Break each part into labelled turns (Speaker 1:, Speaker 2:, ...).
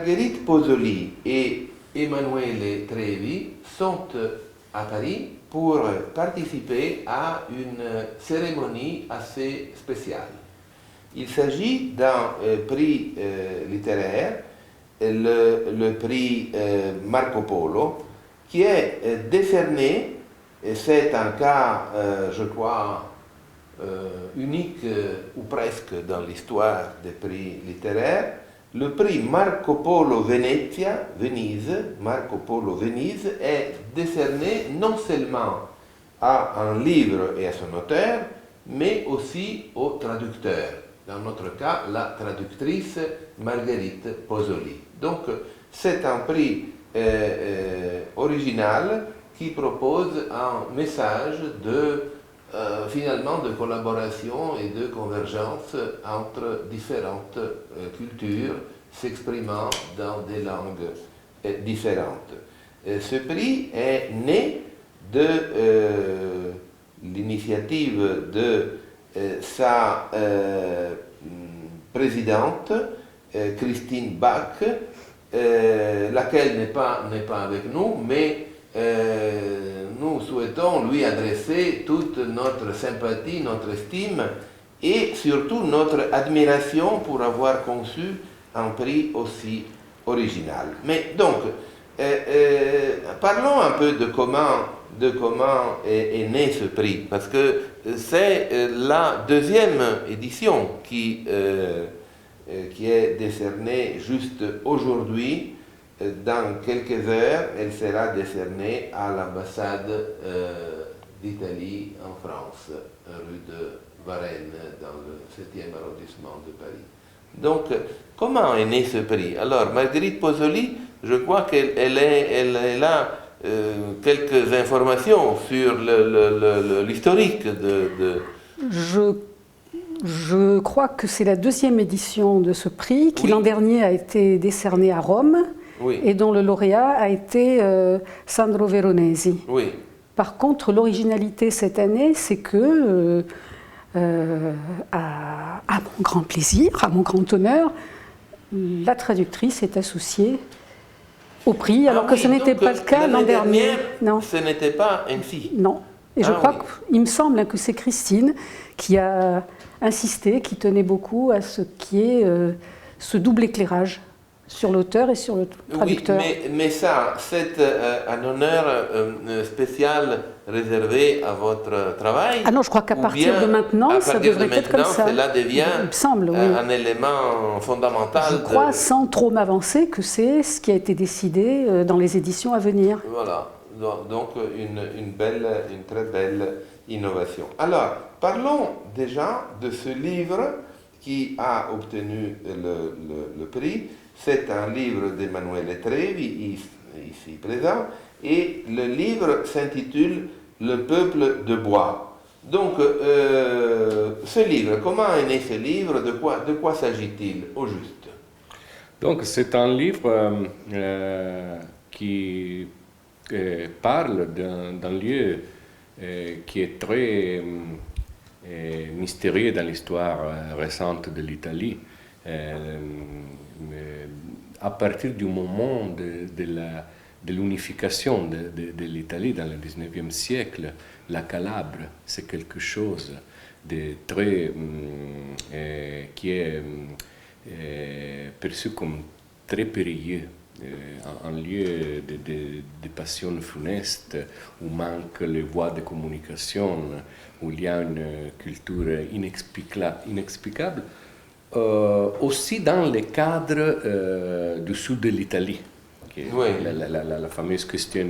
Speaker 1: Marguerite Pozzoli et Emanuele Trevi sont à Paris pour participer à une cérémonie assez spéciale. Il s'agit d'un prix littéraire, le prix Marco Polo, qui est décerné, et c'est un cas, je crois, unique ou presque dans l'histoire des prix littéraires. Le prix Marco Polo Venise est décerné non seulement à un livre et à son auteur, mais aussi au traducteur. Dans notre cas, la traductrice Marguerite Pozzoli. Donc, c'est un prix original qui propose un message finalement de collaboration et de convergence entre différentes cultures s'exprimant dans des langues différentes. Ce prix est né de l'initiative de sa présidente, Christine Bach, laquelle n'est pas avec nous, mais nous souhaitons lui adresser toute notre sympathie, notre estime et surtout notre admiration pour avoir conçu un prix aussi original. Mais donc, parlons un peu de comment est né ce prix, parce que c'est la deuxième édition qui est décernée juste aujourd'hui. Dans quelques heures, elle sera décernée à l'ambassade d'Italie en France, rue de Varennes, dans le 7e arrondissement de Paris. Donc, comment est né ce prix? Alors, Marguerite Pozzoli, je crois qu'elle a quelques informations sur l'historique de...
Speaker 2: Je crois que c'est la deuxième édition de ce prix, qui l'an dernier a été décerné à Rome. Oui. Et dont le lauréat a été Sandro Veronesi.
Speaker 1: Oui.
Speaker 2: Par contre, l'originalité cette année, c'est que, à mon grand plaisir, à mon grand honneur, la traductrice est associée au prix, alors que ce n'était pas le cas l'an dernier.
Speaker 1: Non. Ce n'était pas ainsi.
Speaker 2: Non. Et je crois qu'il me semble que c'est Christine qui a insisté, qui tenait beaucoup à ce qui est ce double éclairage sur l'auteur et sur le traducteur.
Speaker 1: Oui, mais ça, c'est un honneur spécial réservé à votre travail.
Speaker 2: Ah non, je crois qu'à partir de maintenant, ça devrait être comme ça.
Speaker 1: Cela devient
Speaker 2: il me semble,
Speaker 1: un élément fondamental.
Speaker 2: Je crois, sans trop m'avancer, que c'est ce qui a été décidé dans les éditions à venir.
Speaker 1: Voilà, donc une très belle innovation. Alors, parlons déjà de ce livre qui a obtenu le prix. C'est un livre d'Emanuele Trevi, ici présent, et le livre s'intitule « Le peuple de bois ». Donc, ce livre, comment est né ce livre? De quoi s'agit-il au juste?
Speaker 3: Donc, c'est un livre qui parle d'un lieu qui est très mystérieux dans l'histoire récente de l'Italie. À partir du moment de l'unification de l'Italie dans le 19e siècle, la Calabre, c'est quelque chose de très qui est perçu comme très périlleux, un lieu de passion funeste, où manquent les voies de communication, où il y a une culture inexplicable. Aussi dans le cadre du sud de l'Italie, qui est la fameuse question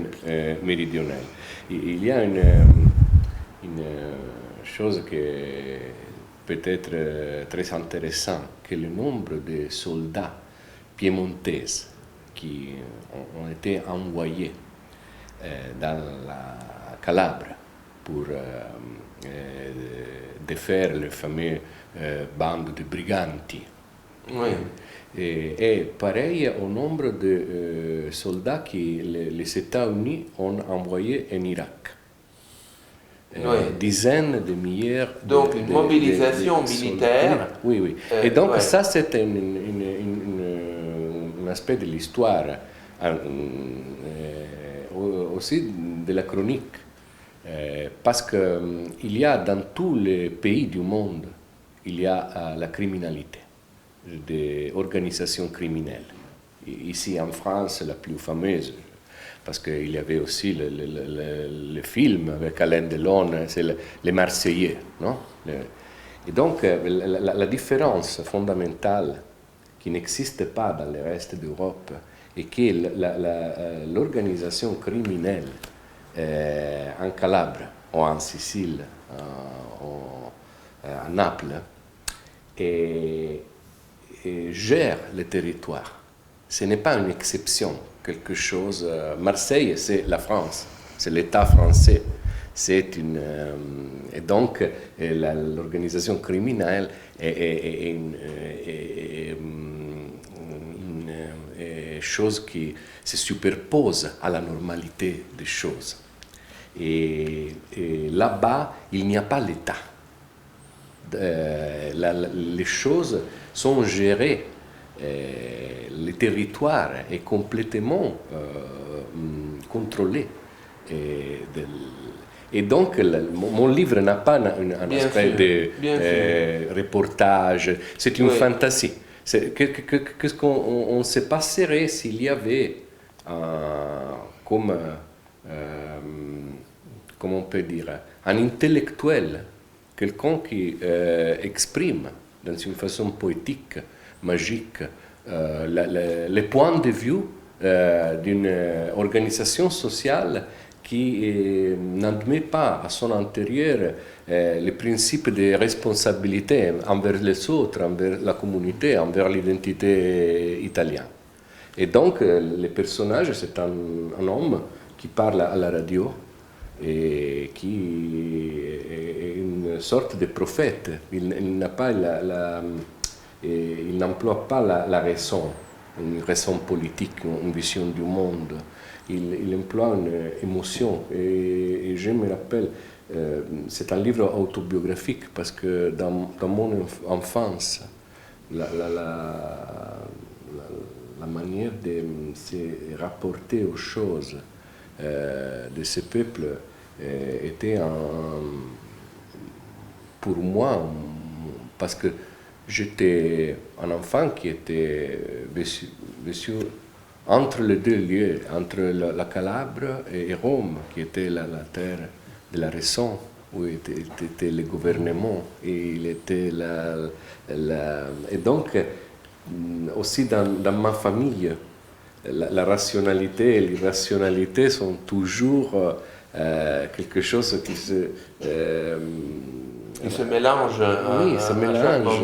Speaker 3: méridionale. Il y a une chose qui est peut-être très intéressante, que le nombre de soldats piémontais qui ont été envoyés dans la Calabre pour défaire le fameux bande de briganti.
Speaker 1: Oui.
Speaker 3: Et pareil au nombre de soldats que les États-Unis ont envoyés en Irak. Dizaines de milliers
Speaker 1: donc une mobilisation militaire.
Speaker 3: Oui. Et donc ça, c'est une aspect de l'histoire, aussi de la chronique, parce qu'il y a dans tous les pays du monde, il y a la criminalité, des organisations criminelles. Ici en France, la plus fameuse, parce qu'il y avait aussi le film avec Alain Delon, c'est les Marseillais, non? Et donc, la différence fondamentale qui n'existe pas dans le reste d'Europe est que l'organisation criminelle en Calabre ou en Sicile ou à Naples gère le territoire. Ce n'est pas une exception, quelque chose. Marseille, c'est la France, c'est l'État français. Et donc, l'organisation criminelle est une chose qui se superpose à la normalité des choses. Et là-bas, il n'y a pas l'État. Les choses sont gérées. Le territoire est complètement contrôlé. Et donc, mon livre n'a pas un aspect de reportage, c'est une fantaisie. Qu'est-ce qu'on se passerait s'il y avait, comment on peut dire, un intellectuel, quelqu'un qui exprime dans une façon poétique, magique, les points de vue d'une organisation sociale qui n'admet pas à son intérieur les principes de responsabilité envers les autres, envers la communauté, envers l'identité italienne. Et donc, le personnage, c'est un homme qui parle à la radio et qui est une sorte de prophète. Il n'a pas il n'emploie pas la raison, une raison politique, une vision du monde. Il emploie une émotion. Et je me rappelle, c'est un livre autobiographique parce que dans mon enfance, la manière de se rapporter aux choses de ce peuple était pour moi, parce que j'étais un enfant qui était vécu entre les deux lieux, entre la Calabre et Rome, qui était la terre de la raison, où était le gouvernement, et il était et donc, aussi dans ma famille, la rationalité et l'irrationalité sont toujours quelque chose qui se...
Speaker 1: il se mélange
Speaker 3: oui, se mélange,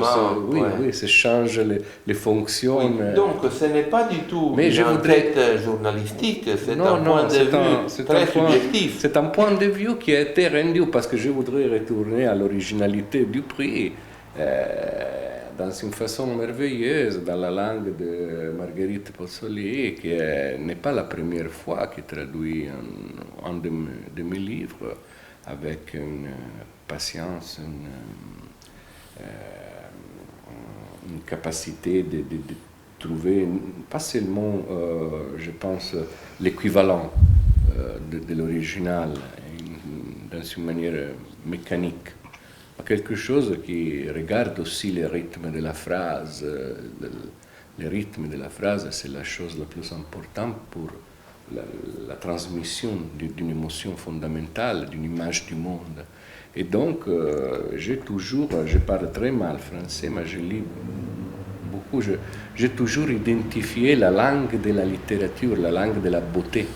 Speaker 3: oui, se change les fonctions.
Speaker 1: Oui, donc ce n'est pas du tout une enquête journalistique, c'est un point de vue très subjectif.
Speaker 3: C'est un point de vue qui a été rendu, parce que je voudrais retourner à l'originalité du prix, dans une façon merveilleuse, dans la langue de Marguerite Pozzoli, qui n'est pas la première fois qu'il traduit un de mes livres, avec une patience, une capacité de trouver, pas seulement, je pense, l'équivalent de l'original, dans une manière mécanique, mais quelque chose qui regarde aussi le rythme de la phrase. Le rythme de la phrase, c'est la chose la plus importante pour la transmission d'une émotion fondamentale, d'une image du monde. Et donc, je parle très mal français, mais je lis beaucoup, j'ai toujours identifié la langue de la littérature, la langue de la beauté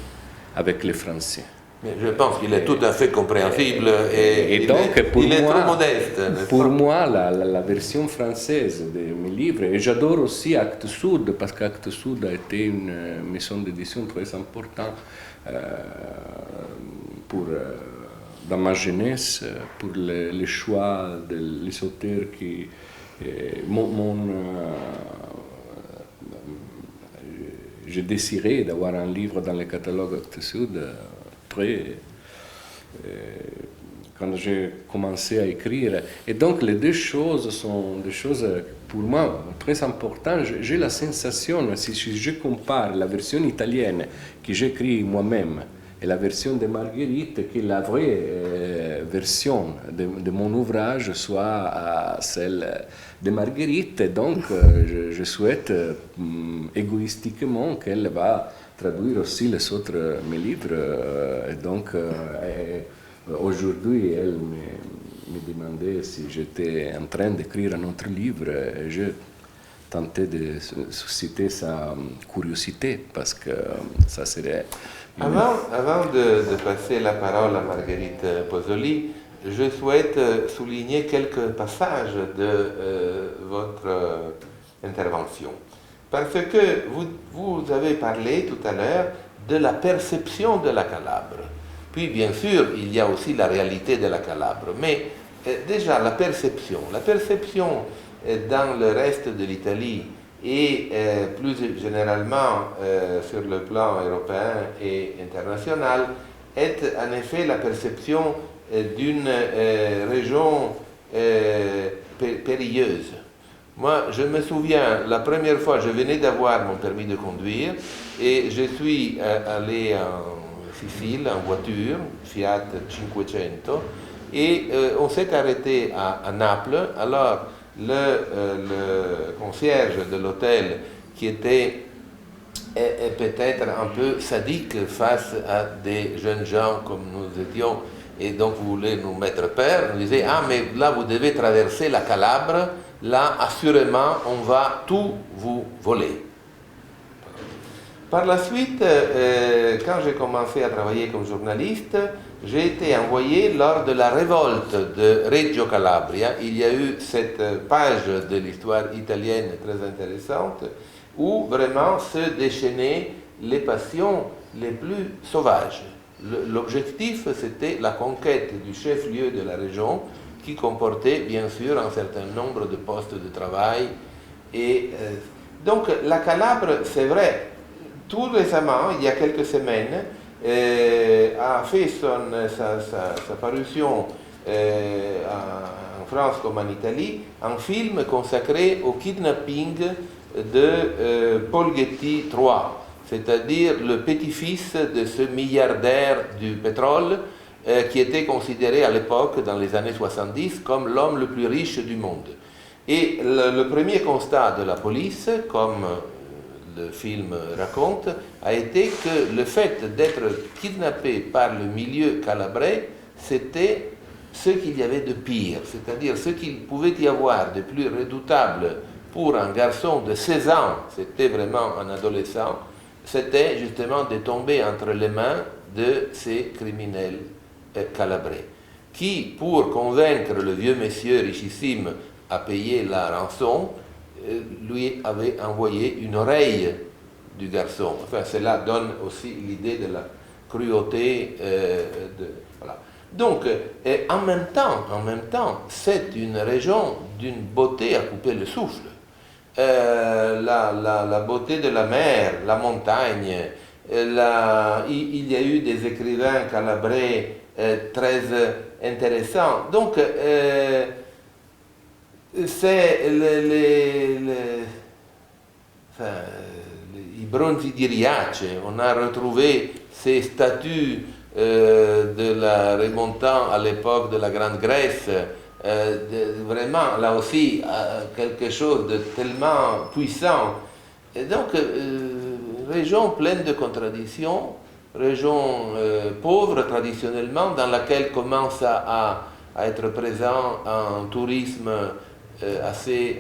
Speaker 3: avec le français.
Speaker 1: Mais je pense qu'il est tout à fait compréhensible et
Speaker 3: donc,
Speaker 1: il est trop modeste.
Speaker 3: Pour moi, la version française de mes livres, et j'adore aussi Actes Sud, parce qu'Actes Sud a été une maison d'édition très importante dans ma jeunesse, pour le choix des auteurs qui... j'ai désiré d'avoir un livre dans le catalogue Actes Sud très, quand j'ai commencé à écrire. Et donc les deux choses sont des choses pour moi très importantes. J'ai la sensation, si je compare la version italienne que j'écris moi-même et la version de Marguerite, que la vraie version de mon ouvrage soit celle de Marguerite. Et donc je souhaite égoïstiquement qu'elle va traduire aussi les autres mes livres. Et donc aujourd'hui, elle me demandait si j'étais en train d'écrire un autre livre et je tentais de susciter sa curiosité parce que ça serait...
Speaker 1: Avant de passer la parole à Marguerite Pozzoli, je souhaite souligner quelques passages de votre intervention. Parce que vous avez parlé tout à l'heure de la perception de la Calabre. Puis, bien sûr, il y a aussi la réalité de la Calabre. Mais déjà, la perception dans le reste de l'Italie et plus généralement sur le plan européen et international est en effet la perception d'une région périlleuse. Moi, je me souviens, la première fois, je venais d'avoir mon permis de conduire et je suis allé en Sicile en voiture, Fiat 500, et on s'est arrêté à Naples. Alors, le concierge de l'hôtel, qui était peut-être un peu sadique face à des jeunes gens comme nous étions, et donc voulait nous mettre peur, nous disait « Ah, mais là, vous devez traverser la Calabre, là, assurément, on va tout vous voler. » Par la suite, quand j'ai commencé à travailler comme journaliste, j'ai été envoyé lors de la révolte de Reggio Calabria. Il y a eu cette page de l'histoire italienne très intéressante où vraiment se déchaînaient les passions les plus sauvages. L'objectif, c'était la conquête du chef-lieu de la région qui comportait bien sûr un certain nombre de postes de travail. Et donc la Calabre, c'est vrai, tout récemment, il y a quelques semaines, a fait sa parution en France comme en Italie, un film consacré au kidnapping de Paul Getty III, c'est-à-dire le petit-fils de ce milliardaire du pétrole qui était considéré à l'époque, dans les années 70, comme l'homme le plus riche du monde. Et le premier constat de la police, comme le film raconte, a été que le fait d'être kidnappé par le milieu calabrais, c'était ce qu'il y avait de pire, c'est-à-dire ce qu'il pouvait y avoir de plus redoutable pour un garçon de 16 ans, c'était vraiment un adolescent, c'était justement de tomber entre les mains de ces criminels calabrais, qui, pour convaincre le vieux monsieur richissime à payer la rançon, lui avait envoyé une oreille du garçon. Enfin, cela donne aussi l'idée de la cruauté. Voilà. Donc, en même temps, c'est une région d'une beauté à couper le souffle. La beauté de la mer, la montagne, il y a eu des écrivains calabrais très intéressants. Donc, c'est i bronzi di Riace, on a retrouvé ces statues remontant à l'époque de la Grande Grèce, vraiment là aussi quelque chose de tellement puissant. Et donc, région pleine de contradictions, région pauvre traditionnellement, dans laquelle commence à être présent un tourisme assez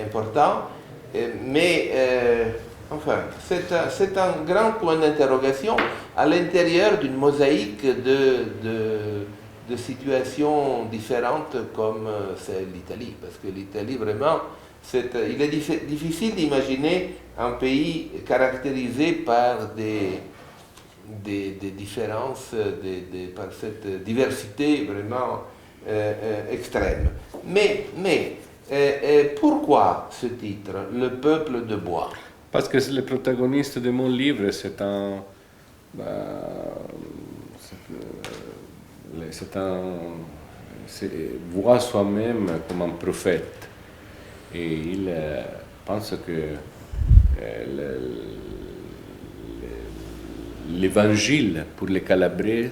Speaker 1: important, mais enfin, c'est un grand point d'interrogation à l'intérieur d'une mosaïque de situations différentes comme c'est l'Italie, parce que l'Italie vraiment, il est difficile d'imaginer un pays caractérisé par des différences, par cette diversité vraiment extrême. Mais pourquoi ce titre, Le peuple de bois?
Speaker 3: Parce que le protagoniste de mon livre, c'est voit soi-même comme un prophète. Et il pense que l'évangile pour les Calabrais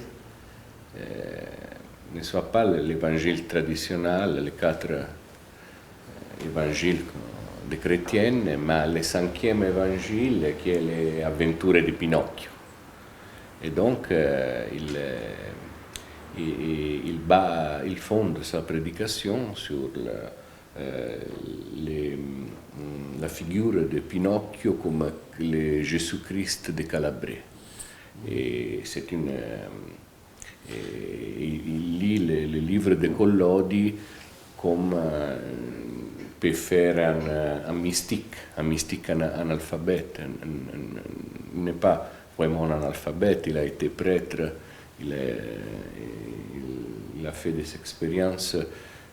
Speaker 3: ne soit pas l'évangile traditionnel, les 4 évangiles des chrétiennes, mais le 5e évangile qui est les aventures de Pinocchio. Et donc il fonde sa prédication sur la figure de Pinocchio comme le Jésus-Christ de Calabrais. Et il lit le livre de Collodi comme peut faire un mystique analphabète. Il n'est pas vraiment un analphabète, il a été prêtre, il a fait des expériences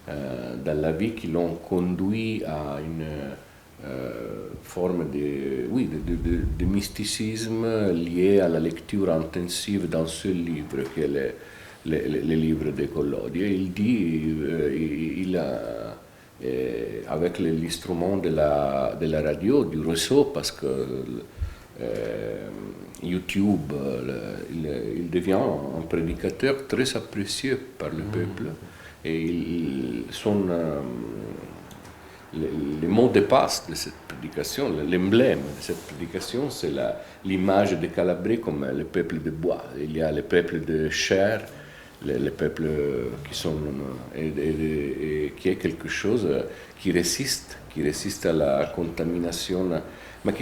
Speaker 3: dans la vie qui l'ont conduit à une forme de mysticisme lié à la lecture intensive d'un seul livre, qui est le livre de Collodi. Et il dit, avec l'instrument de la radio, du réseau, parce que YouTube, il devient un prédicateur très apprécié par le peuple. Et le mot de passe de cette prédication, l'emblème de cette prédication, c'est l'image de Calabrais comme le peuple de bois. Il y a le peuple de chair, les peuples qui sont et qui est quelque chose qui résiste à la contamination. Mais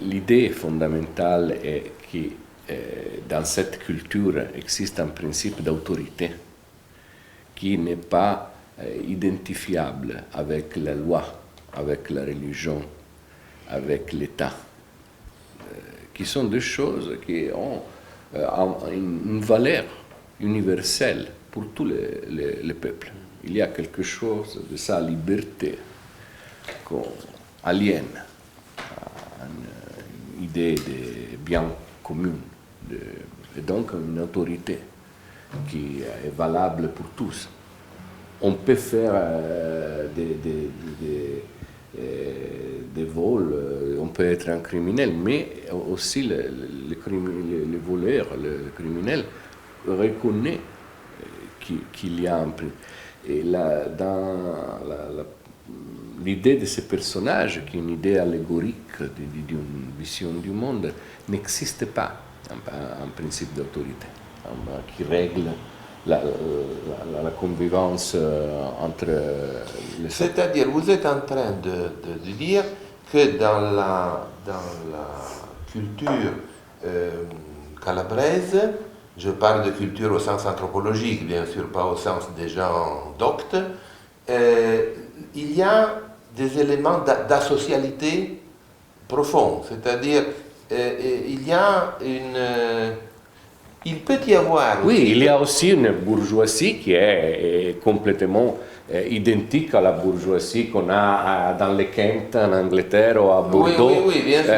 Speaker 3: l'idée fondamentale est que dans cette culture existe un principe d'autorité qui n'est pas identifiable avec la loi, avec la religion, avec l'État, qui sont des choses qui ont une valeur universelle pour tous les peuples. Il y a quelque chose de sa liberté qu'on aliène à une idée de bien commun, et donc une autorité qui est valable pour tous. On peut faire des vols, on peut être un criminel, mais aussi le voleur, le criminel reconnaît qu'il y a un prix. Et là, dans l'idée de ce personnage, qui est une idée allégorique d'une vision du monde, n'existe pas un principe d'autorité qui règle la convivence entre les...
Speaker 1: C'est-à-dire, vous êtes en train de dire que dans la culture calabraise, je parle de culture au sens anthropologique, bien sûr, pas au sens des gens doctes, il y a des éléments d'associalité profonde, c'est-à-dire il y a il peut y avoir...
Speaker 3: Oui, il y a aussi une bourgeoisie qui est complètement identique à la bourgeoisie qu'on a dans les Kent, en Angleterre ou à Bordeaux.
Speaker 1: Oui, bien sûr.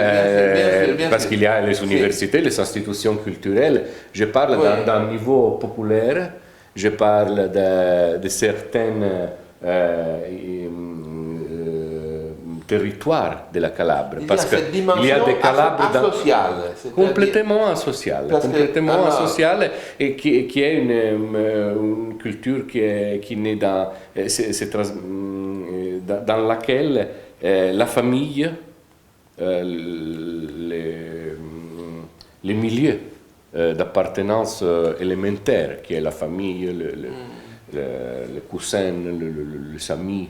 Speaker 3: Parce qu'il y a les universités, les institutions culturelles. Je parle d'un niveau populaire, je parle de certaines territoire de la Calabre, parce qu'il y a des Calabres complètement asociales et qui est une culture qui naît dans laquelle la famille, les milieux d'appartenance élémentaire, qui est la famille, les cousins, les amis,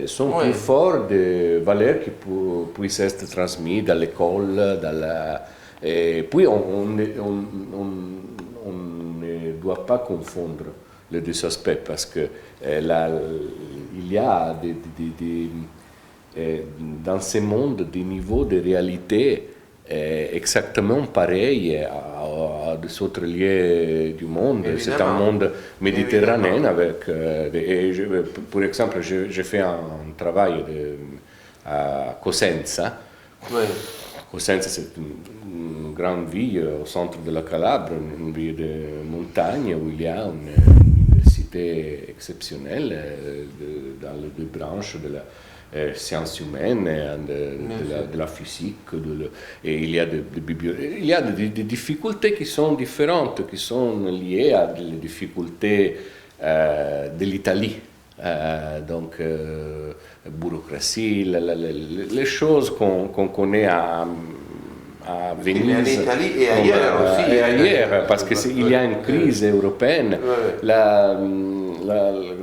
Speaker 3: sont plus forts de valeurs qui puissent être transmises à l'école. Et puis on ne doit pas confondre les deux aspects, parce que il y a dans ce monde des niveaux de réalité exactement pareil à des autres lieux du monde. Évidemment. C'est un monde méditerranéen avec... pour exemple, j'ai fait un travail à Cosenza. Oui. Cosenza, c'est une grande ville au centre de la Calabre, une ville de montagne où il y a une université exceptionnelle dans les deux branches de la sciences humaines, de la physique, et il y a il y a des difficultés qui sont différentes, qui sont liées à des difficultés de l'Italie. Donc, bureaucratie, les choses qu'on connaît à Venise.
Speaker 1: En Italie et ailleurs aussi.
Speaker 3: Et ailleurs, parce qu'il y a une crise européenne.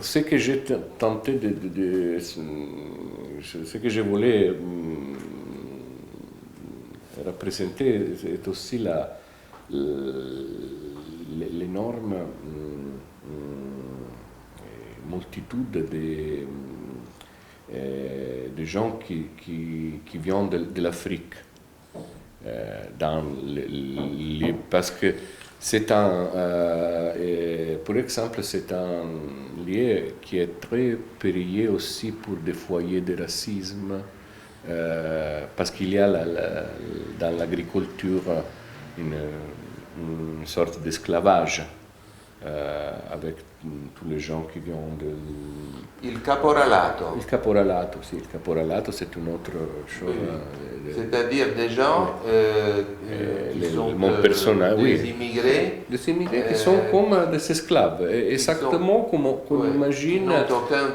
Speaker 3: Ce que j'ai tenté ce que je voulais représenter, c'est aussi l'énorme multitude de gens qui viennent de l'Afrique. Parce que c'est pour exemple, c'est un lieu qui est très périlleux aussi pour des foyers de racisme, parce qu'il y a dans l'agriculture une sorte d'esclavage avec tous les gens qui viennent de...
Speaker 1: Il caporalato.
Speaker 3: Il caporalato, sì, il caporalato c'est une autre chose.
Speaker 1: C'est-à-dire des gens qui sont des immigrés.
Speaker 3: Des immigrés qui sont comme des esclaves, exactement comme on imagine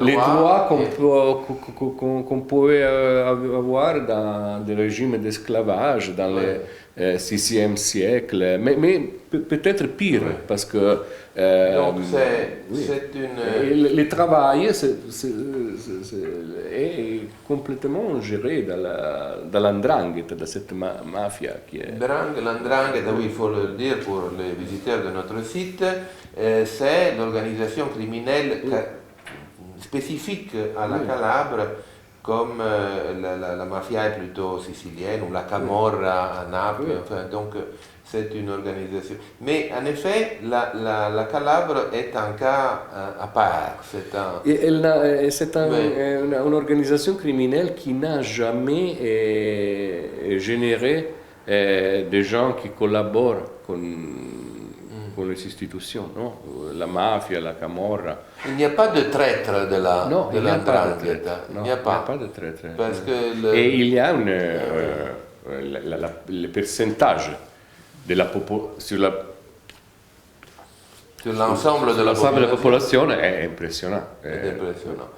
Speaker 3: les droits qu'on pouvait avoir dans des régimes d'esclavage dans le 6e siècle, mais peut-être pire, parce que
Speaker 1: donc c'est une...
Speaker 3: Le travail est complètement géré dans l'andrangheta, dans cette mafia qui est...
Speaker 1: L'andrangheta, oui, il faut le dire pour les visiteurs de notre site, c'est l'organisation criminelle spécifique à la Calabre, comme la mafia est plutôt sicilienne, ou la Camorra à Naples, enfin, donc c'est une organisation. Mais en effet, la Calabre est un cas à part.
Speaker 3: C'est une organisation criminelle qui n'a jamais généré des gens qui collaborent con les institutions, non? La mafia, la Camorra.
Speaker 1: Il n'y a pas de traître de la Ndrangheta.
Speaker 3: Il n'y a pas de traître.
Speaker 1: Parce que
Speaker 3: et il y a le pourcentage de la sur
Speaker 1: l'ensemble de la
Speaker 3: population est impressionnant.
Speaker 1: C'est impressionnant.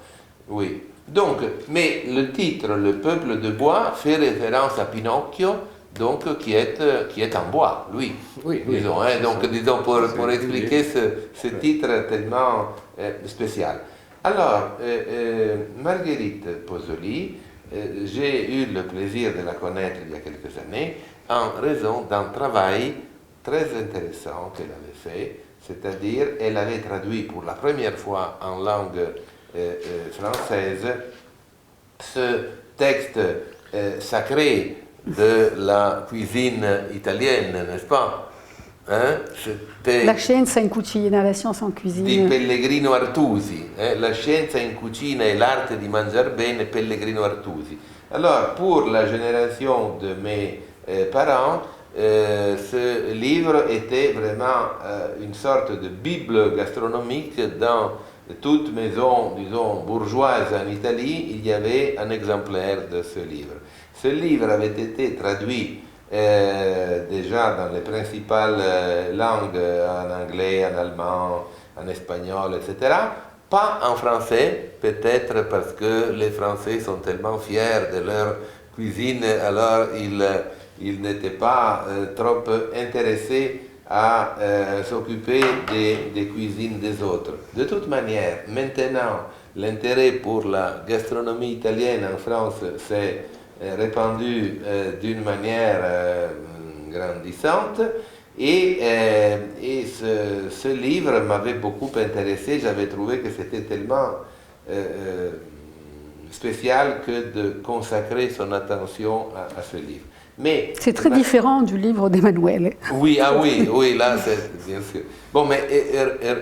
Speaker 1: Oui. Donc, mais le titre, Le peuple de bois, fait référence à Pinocchio, donc qui est en bois, lui.
Speaker 3: Oui.
Speaker 1: Disons, donc, disons pour expliquer ce titre tellement spécial. Alors, Marguerite Pozzoli, j'ai eu le plaisir de la connaître il y a quelques années en raison d'un travail très intéressant qu'elle avait fait, c'est-à-dire elle avait traduit pour la première fois en langue française ce texte sacré de la cuisine italienne, n'est-ce pas?
Speaker 2: La scienza in cucina, la scienza in cuisine.
Speaker 1: Di Pellegrino Artusi, la scienza in cucina et l'arte di mangiare bene, Pellegrino Artusi. Alors, pour la génération de mes parents, ce livre était vraiment une sorte de bible gastronomique. Dans toute maison, disons, bourgeoise en Italie, il y avait un exemplaire de ce livre. Ce livre avait été traduit déjà dans les principales langues, en anglais, en allemand, en espagnol, etc. Pas en français, peut-être parce que les Français sont tellement fiers de leur cuisine, alors ils n'étaient pas trop intéressés à s'occuper des cuisines des autres. De toute manière, maintenant, l'intérêt pour la gastronomie italienne en France s'est répandu d'une manière grandissante, et ce livre m'avait beaucoup intéressé. J'avais trouvé que c'était tellement spécial que de consacrer son attention à ce livre. Mais
Speaker 2: c'est très différent du livre d'Emmanuel.
Speaker 1: oui, ah oui, oui, là, c'est bien sûr. Bon, mais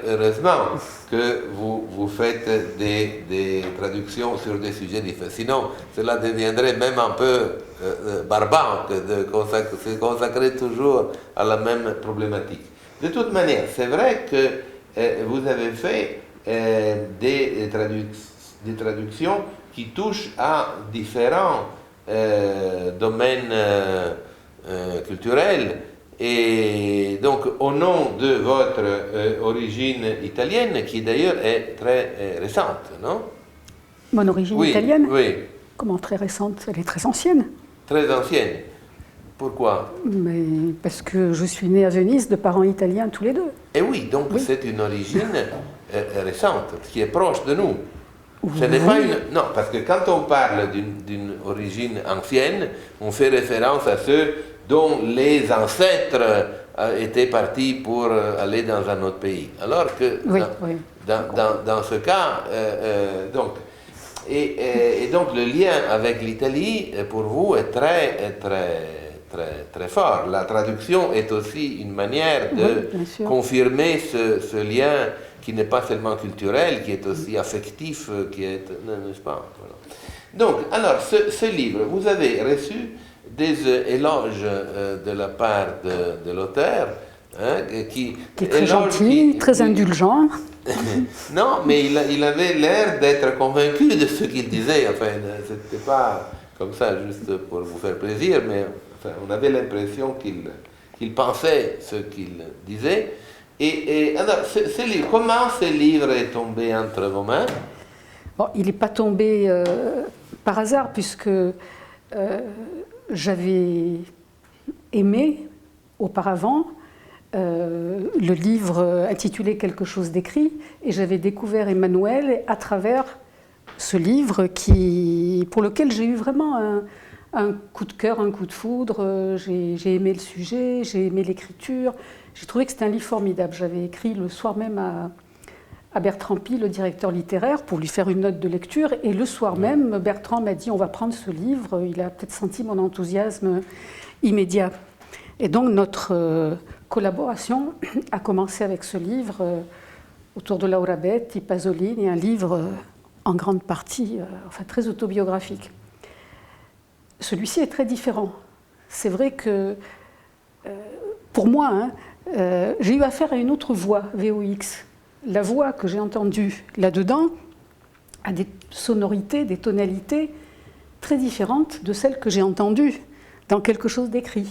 Speaker 1: heureusement que vous faites des traductions sur des sujets différents. Sinon, cela deviendrait même un peu barbare de se consacrer toujours à la même problématique. De toute manière, c'est vrai que vous avez fait des traductions qui touchent à différents domaines culturels. Et donc, au nom de votre origine italienne, qui d'ailleurs est très récente, non?
Speaker 2: Mon origine
Speaker 1: Oui,
Speaker 2: italienne?
Speaker 1: oui,
Speaker 2: Comment très récente? Elle est très ancienne.
Speaker 1: très ancienne. Pourquoi?
Speaker 2: Mais parce que je suis née à Venise de parents italiens tous les deux.
Speaker 1: Eh oui, donc
Speaker 2: Oui.
Speaker 1: c'est une origine récente, qui est proche de nous. Ce
Speaker 2: Oui.
Speaker 1: n'est pas une... Non, parce que quand on parle d'une origine ancienne, on fait référence à ceux dont les ancêtres étaient partis pour aller dans un autre pays. Alors que
Speaker 2: Oui, oui.
Speaker 1: dans ce cas, donc, et donc le lien avec l'Italie, pour vous, est très fort. La traduction est aussi une manière de
Speaker 2: Oui, bien sûr.
Speaker 1: confirmer ce lien qui n'est pas seulement culturel, qui est aussi affectif, qui est, n'est-ce pas? Voilà. Donc, alors, ce livre, vous avez reçu des éloges de la part de l'auteur, hein, qui
Speaker 2: est très gentil, très indulgent.
Speaker 1: Non, mais il avait l'air d'être convaincu de ce qu'il disait. Enfin, c'était pas comme ça juste pour vous faire plaisir, mais enfin, on avait l'impression qu'il pensait ce qu'il disait. Et alors, ce livre, comment ce livre est tombé entre vos mains?
Speaker 2: Bon, il n'est pas tombé par hasard, puisque j'avais aimé auparavant le livre intitulé Quelque chose d'écrit, et j'avais découvert Emmanuel à travers ce livre pour lequel j'ai eu vraiment un coup de cœur, un coup de foudre. J'ai aimé le sujet, j'ai aimé l'écriture. J'ai trouvé que c'était un livre formidable. J'avais écrit le soir même à Bertrand Pi, le directeur littéraire, pour lui faire une note de lecture. Et le soir même, Bertrand m'a dit « on va prendre ce livre ». Il a peut-être senti mon enthousiasme immédiat. Et donc notre collaboration a commencé avec ce livre autour de Laura Betti, Pasolini, un livre en grande partie enfin, très autobiographique. Celui-ci est très différent. C'est vrai que pour moi, hein, j'ai eu affaire à une autre voix, VOX. La voix que j'ai entendue là-dedans a des sonorités, des tonalités très différentes de celles que j'ai entendues dans Quelque chose d'écrit.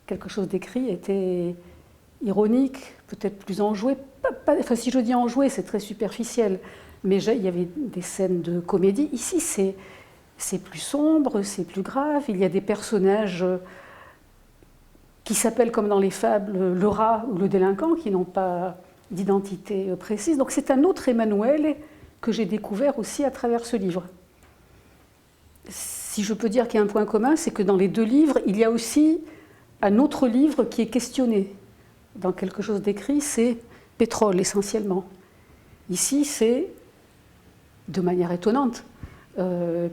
Speaker 2: Quelque chose d'écrit était ironique, peut-être plus enjoué. Enfin, si je dis enjoué, c'est très superficiel, mais il y avait des scènes de comédie. Ici, c'est plus sombre, c'est plus grave. Il y a des personnages qui s'appellent, comme dans les fables, le rat ou le délinquant, qui n'ont pas d'identité précise. Donc c'est un autre Emmanuel que j'ai découvert aussi à travers ce livre. Si je peux dire qu'il y a un point commun, c'est que dans les deux livres, il y a aussi un autre livre qui est questionné. Dans Quelque chose d'écrit, c'est pétrole essentiellement. Ici, c'est, de manière étonnante,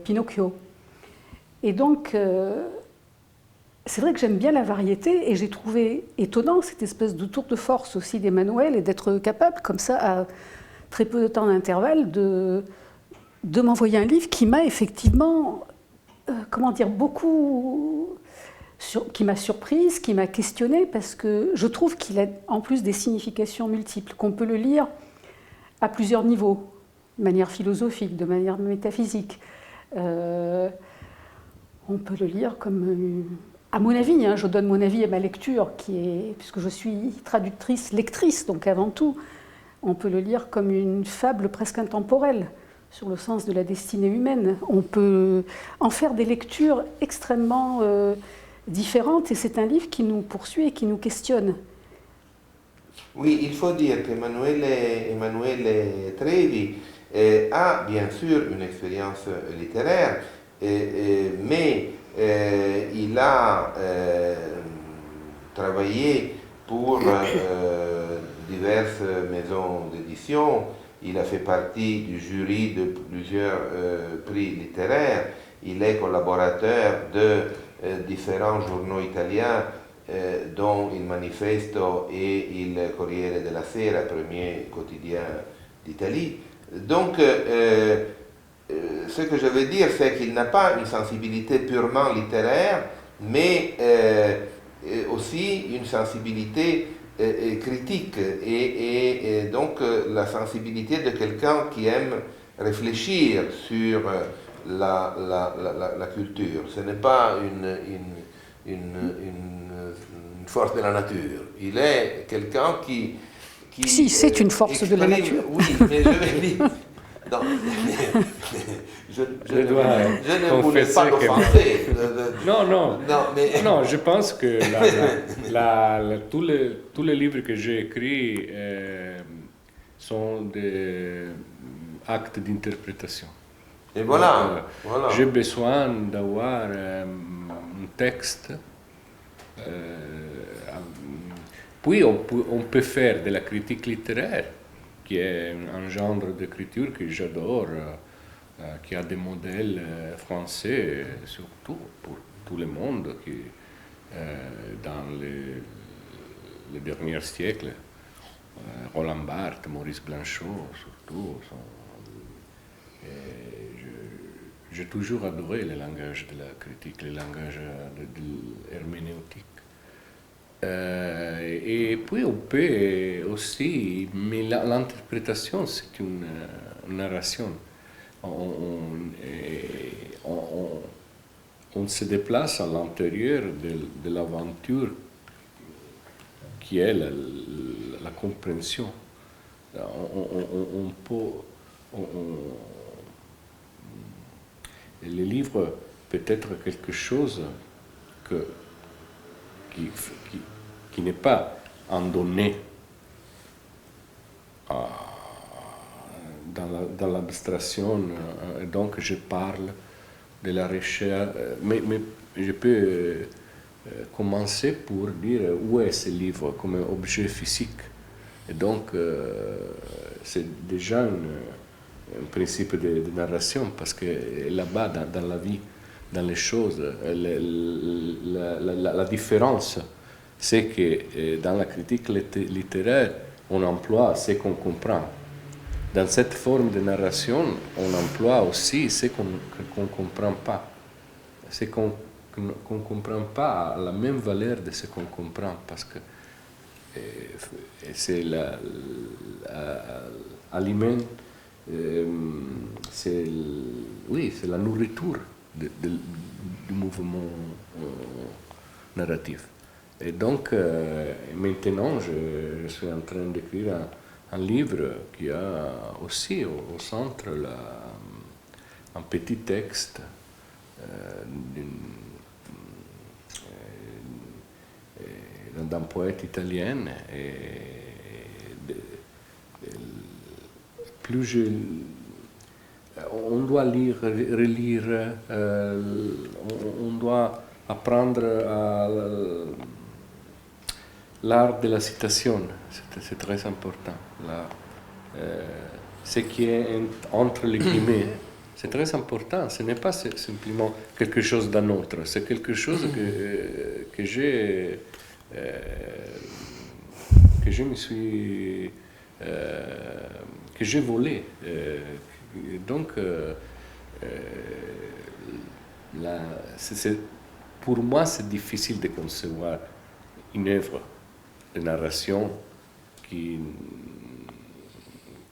Speaker 2: Pinocchio. Et donc, c'est vrai que j'aime bien la variété, et j'ai trouvé étonnant cette espèce de tour de force aussi d'Emmanuel, et d'être capable, comme ça, à très peu de temps d'intervalle, de m'envoyer un livre qui m'a effectivement, comment dire, beaucoup... qui m'a surprise, qui m'a questionnée, parce que je trouve qu'il a en plus des significations multiples, qu'on peut le lire à plusieurs niveaux, de manière philosophique, de manière métaphysique. On peut le lire comme, à mon avis, hein, je donne mon avis à ma lecture, puisque je suis traductrice, lectrice, donc avant tout, on peut le lire comme une fable presque intemporelle, sur le sens de la destinée humaine. On peut en faire des lectures extrêmement différentes, et c'est un livre qui nous poursuit et qui nous questionne.
Speaker 1: Oui, il faut dire qu'Emanuele Trevi a bien sûr une expérience littéraire, mais il a travaillé pour diverses maisons d'édition. Il a fait partie du jury de plusieurs prix littéraires. Il est collaborateur de différents journaux italiens, dont il Manifesto et il Corriere della Sera, premier quotidien d'Italie. Donc, ce que je veux dire, c'est qu'il n'a pas une sensibilité purement littéraire, mais aussi une sensibilité critique et donc la sensibilité de quelqu'un qui aime réfléchir sur la culture. Ce n'est pas une force de la nature. Il est quelqu'un qui
Speaker 2: si, c'est une force de la nature.
Speaker 1: Oui, mais je vais dire... Non, je ne voulais pas l'offenser.
Speaker 3: Non, je pense que tous les livres que j'ai écrits sont des actes d'interprétation.
Speaker 1: Et voilà,
Speaker 3: Donc,
Speaker 1: voilà.
Speaker 3: J'ai besoin d'avoir un texte. Puis on peut faire de la critique littéraire, qui est un genre d'écriture que j'adore, qui a des modèles français, surtout pour tout le monde, qui, dans les derniers siècles, Roland Barthes, Maurice Blanchot, surtout. J'ai toujours adoré le langage de la critique, le langage de l'herméneutique. Et puis on peut aussi, mais l'interprétation c'est une narration. On se déplace à l'intérieur de l'aventure qui est la compréhension. Le livre peut être quelque chose qui n'est pas en donné dans l'abstraction, donc je parle de la recherche, mais je peux commencer pour dire où est ce livre comme objet physique. Et donc c'est déjà un principe de narration, parce que là-bas, dans la vie, dans les choses, la différence, c'est que dans la critique littéraire, on emploie ce qu'on comprend. Dans cette forme de narration, on emploie aussi ce qu'on ne comprend pas. Ce qu'on ne comprend pas a la même valeur de ce qu'on comprend, parce que c'est l'aliment, c'est la nourriture du mouvement narratif. Et donc, maintenant, je suis en train d'écrire un livre qui a aussi au centre un petit texte d'un poète italien. On doit lire, relire, on doit apprendre l'art de la citation, c'est très important. Ce qui est entre les guillemets, c'est très important. Ce n'est pas simplement quelque chose d'un autre, c'est quelque chose que j'ai volé. Donc, pour moi, c'est difficile de concevoir une œuvre de narration qui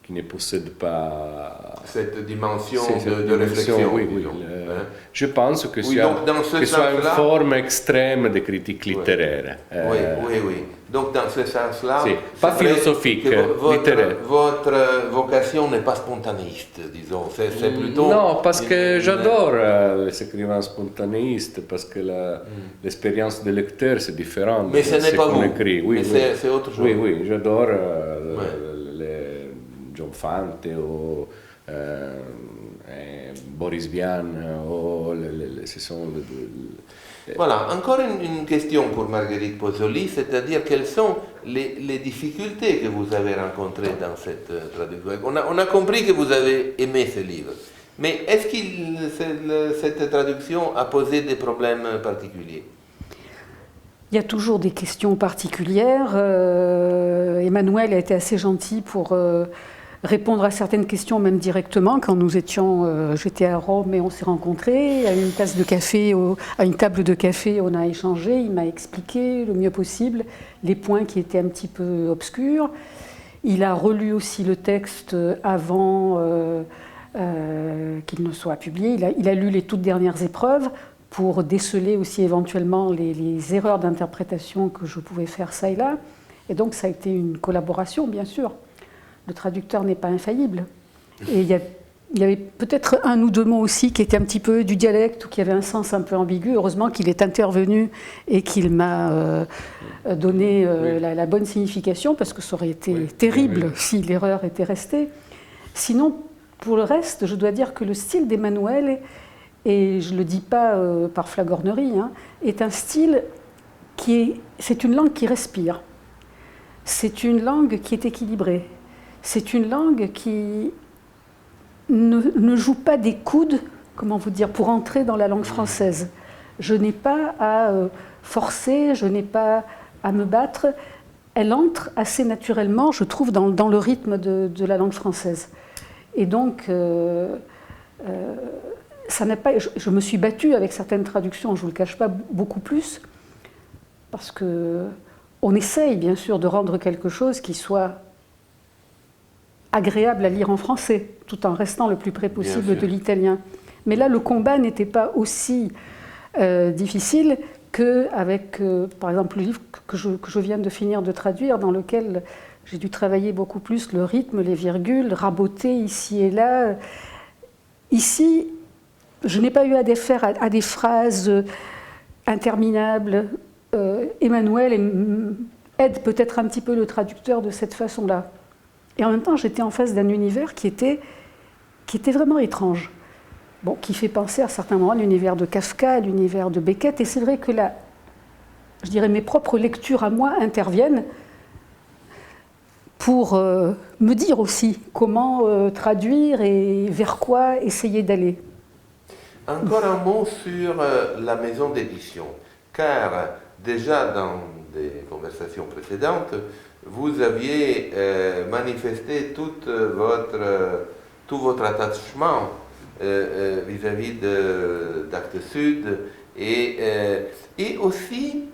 Speaker 3: ne possède pas
Speaker 1: cette dimension de réflexion.
Speaker 3: Oui. Je pense que c'est une forme extrême de critique littéraire.
Speaker 1: Oui. Donc dans ce sens-là,
Speaker 3: pas philosophique, littéraire.
Speaker 1: Votre vocation n'est pas spontanéiste, disons. C'est plutôt.
Speaker 3: Non, parce que j'adore les écrivains spontanéistes, parce que l'expérience du lecteur c'est différent de ce qu'on écrit.
Speaker 1: Oui, c'est autre chose.
Speaker 3: Oui, j'adore les John Fante ou Boris Vian.
Speaker 1: Voilà, encore une question pour Marguerite Pozzoli, c'est-à-dire quelles sont les difficultés que vous avez rencontrées dans cette traduction. On a compris que vous avez aimé ce livre, Mais est-ce que cette traduction a posé des problèmes particuliers?
Speaker 2: Il y a toujours des questions particulières. Emmanuel a été assez gentil pour répondre à certaines questions, même directement. Quand nous étions, j'étais à Rome et on s'est rencontrés à une tasse de café, à une table de café, on a échangé. Il m'a expliqué le mieux possible les points qui étaient un petit peu obscurs. Il a relu aussi le texte avant qu'il ne soit publié. Il a lu les toutes dernières épreuves pour déceler aussi éventuellement les erreurs d'interprétation que je pouvais faire ça et là. Et donc ça a été une collaboration, bien sûr. Le traducteur n'est pas infaillible. Et il y avait peut-être un ou deux mots aussi qui étaient un petit peu du dialecte ou qui avaient un sens un peu ambigu. Heureusement qu'il est intervenu et qu'il m'a donné la bonne signification, parce que ça aurait été terrible si l'erreur était restée. Sinon, pour le reste, je dois dire que le style d'Emmanuel, et je ne le dis pas par flagornerie, est un style c'est une langue qui respire. C'est une langue qui est équilibrée. C'est une langue qui ne joue pas des coudes, comment vous dire, pour entrer dans la langue française. Je n'ai pas à forcer, je n'ai pas à me battre. Elle entre assez naturellement, je trouve, dans le rythme de la langue française. Et donc, ça n'a pas. Je me suis battue avec certaines traductions, je ne vous le cache pas, beaucoup plus, parce qu'on essaye, bien sûr, de rendre quelque chose qui soit agréable à lire en français, tout en restant le plus près possible de l'italien. Mais là, le combat n'était pas aussi difficile qu'avec, par exemple, le livre que je viens de finir de traduire, dans lequel j'ai dû travailler beaucoup plus le rythme, les virgules, raboter ici et là. Ici, je n'ai pas eu à faire à des phrases interminables. Emmanuel aide peut-être un petit peu le traducteur de cette façon-là. Et en même temps, j'étais en face d'un univers qui était vraiment étrange. Bon, qui fait penser à certains moments à l'univers de Kafka, à l'univers de Beckett. Et c'est vrai que là, je dirais, mes propres lectures à moi interviennent pour me dire aussi comment traduire et vers quoi essayer d'aller.
Speaker 1: Encore un mot sur la maison d'édition, car déjà dans des conversations précédentes, vous aviez manifesté tout votre attachement vis-à-vis d'Actes Sud et aussi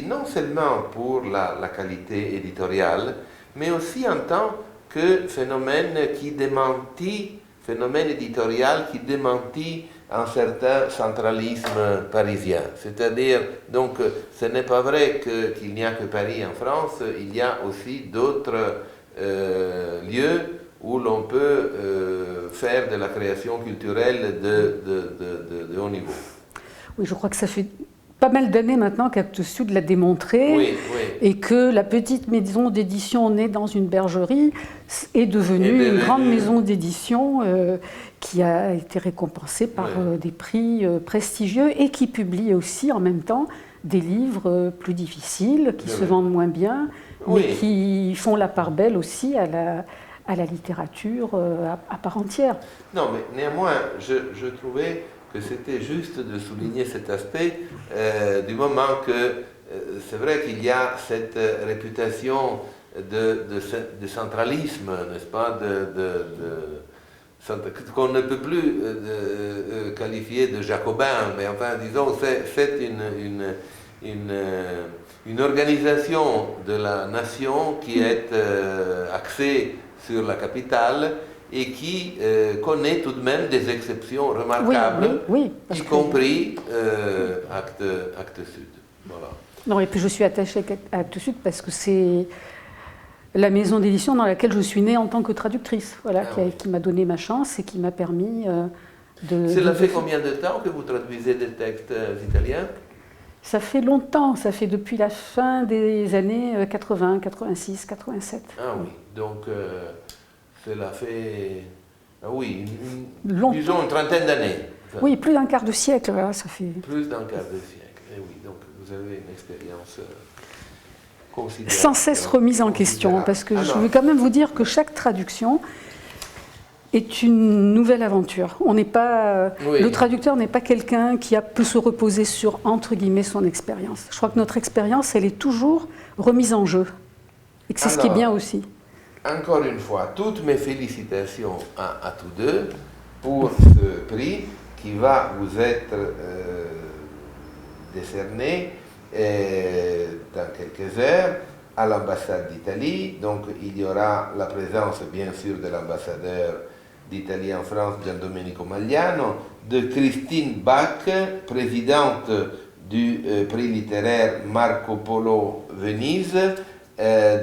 Speaker 1: non seulement pour la qualité éditoriale, mais aussi en tant que phénomène éditorial qui démentit un certain centralisme parisien. C'est-à-dire, donc, ce n'est pas vrai qu'il n'y a que Paris en France, il y a aussi d'autres lieux où l'on peut faire de la création culturelle de haut niveau.
Speaker 2: Oui, je crois que ça fait pas mal d'années maintenant qu'Actes Sud l'a démontré, et que la petite maison d'édition née dans une bergerie est devenue une grande maison d'édition qui a été récompensée par des prix prestigieux et qui publie aussi en même temps des livres plus difficiles, qui se vendent moins bien, mais qui font la part belle aussi à la littérature à part entière.
Speaker 1: Non, mais néanmoins, je trouvais que c'était juste de souligner cet aspect du moment que c'est vrai qu'il y a cette réputation de centralisme, n'est-ce pas, qu'on ne peut plus qualifier de jacobin, mais enfin disons c'est une organisation de la nation qui est axée sur la capitale et qui connaît tout de même des exceptions remarquables, y compris Actes Sud. Voilà.
Speaker 2: Non, et puis je suis attachée à Actes Sud parce que c'est la maison d'édition dans laquelle je suis née en tant que traductrice, qui m'a donné ma chance et qui m'a permis de...
Speaker 1: Cela fait combien de temps que vous traduisez des textes italiens?
Speaker 2: Ça fait longtemps, ça fait depuis la fin des années 80, 86, 87.
Speaker 1: Ah oui, donc cela fait,
Speaker 2: disons
Speaker 1: une trentaine d'années. Enfin,
Speaker 2: oui, plus d'un quart de siècle, voilà, ça fait...
Speaker 1: Plus d'un quart de siècle, et oui, donc vous avez une expérience considérable.
Speaker 2: Sans cesse remise en question, parce que je veux quand même vous dire que chaque traduction est une nouvelle aventure. On n'est pas,
Speaker 1: Oui.
Speaker 2: Le traducteur n'est pas quelqu'un qui peut se reposer sur, entre guillemets, son expérience. Je crois que notre expérience, elle est toujours remise en jeu. Et que c'est ce qui est bien aussi.
Speaker 1: Encore une fois, toutes mes félicitations à tous deux pour ce prix qui va vous être décerné dans quelques heures à l'ambassade d'Italie. Donc il y aura la présence bien sûr de l'ambassadeur d'Italie en France, Gian Domenico Magliano, de Christine Bach, présidente du prix littéraire Marco Polo Venise.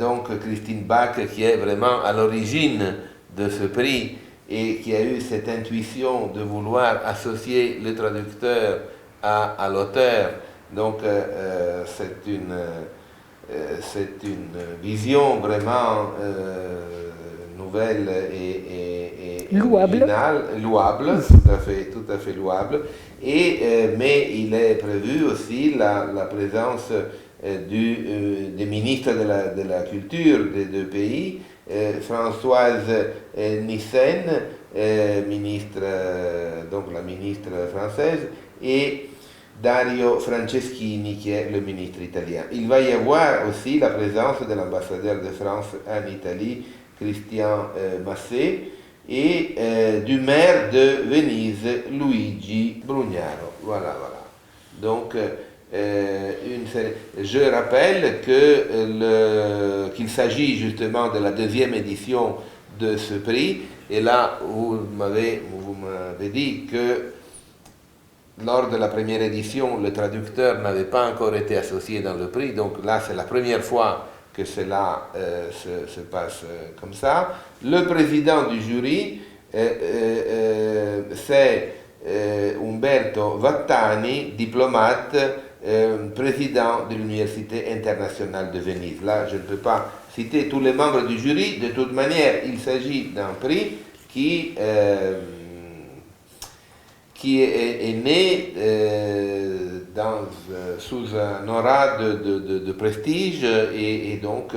Speaker 1: Donc Christine Bach qui est vraiment à l'origine de ce prix et qui a eu cette intuition de vouloir associer le traducteur à l'auteur. Donc c'est une vision vraiment nouvelle et
Speaker 2: louable.
Speaker 1: originale, louable, tout à fait louable. Mais il est prévu aussi la présence des ministres de la culture des deux pays, Françoise Nyssen, donc la ministre française, et Dario Franceschini, qui est le ministre italien. Il va y avoir aussi la présence de l'ambassadeur de France en Italie, Christian Massé, et du maire de Venise, Luigi Brugnaro. Voilà. Donc, je rappelle qu'il s'agit justement de la deuxième édition de ce prix, et là vous m'avez dit que lors de la première édition, le traducteur n'avait pas encore été associé dans le prix, donc là c'est la première fois que cela se passe comme ça. Le président du jury, c'est Umberto Vattani, diplomate, président de l'Université internationale de Venise. Là, je ne peux pas citer tous les membres du jury. De toute manière, il s'agit d'un prix qui est né sous un aura de prestige et donc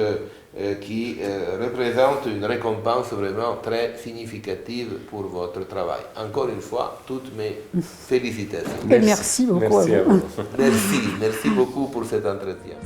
Speaker 1: qui représente une récompense vraiment très significative pour votre travail. Encore une fois, toutes mes félicitations.
Speaker 2: Merci beaucoup
Speaker 3: Merci
Speaker 2: à vous.
Speaker 1: Merci beaucoup pour cet entretien.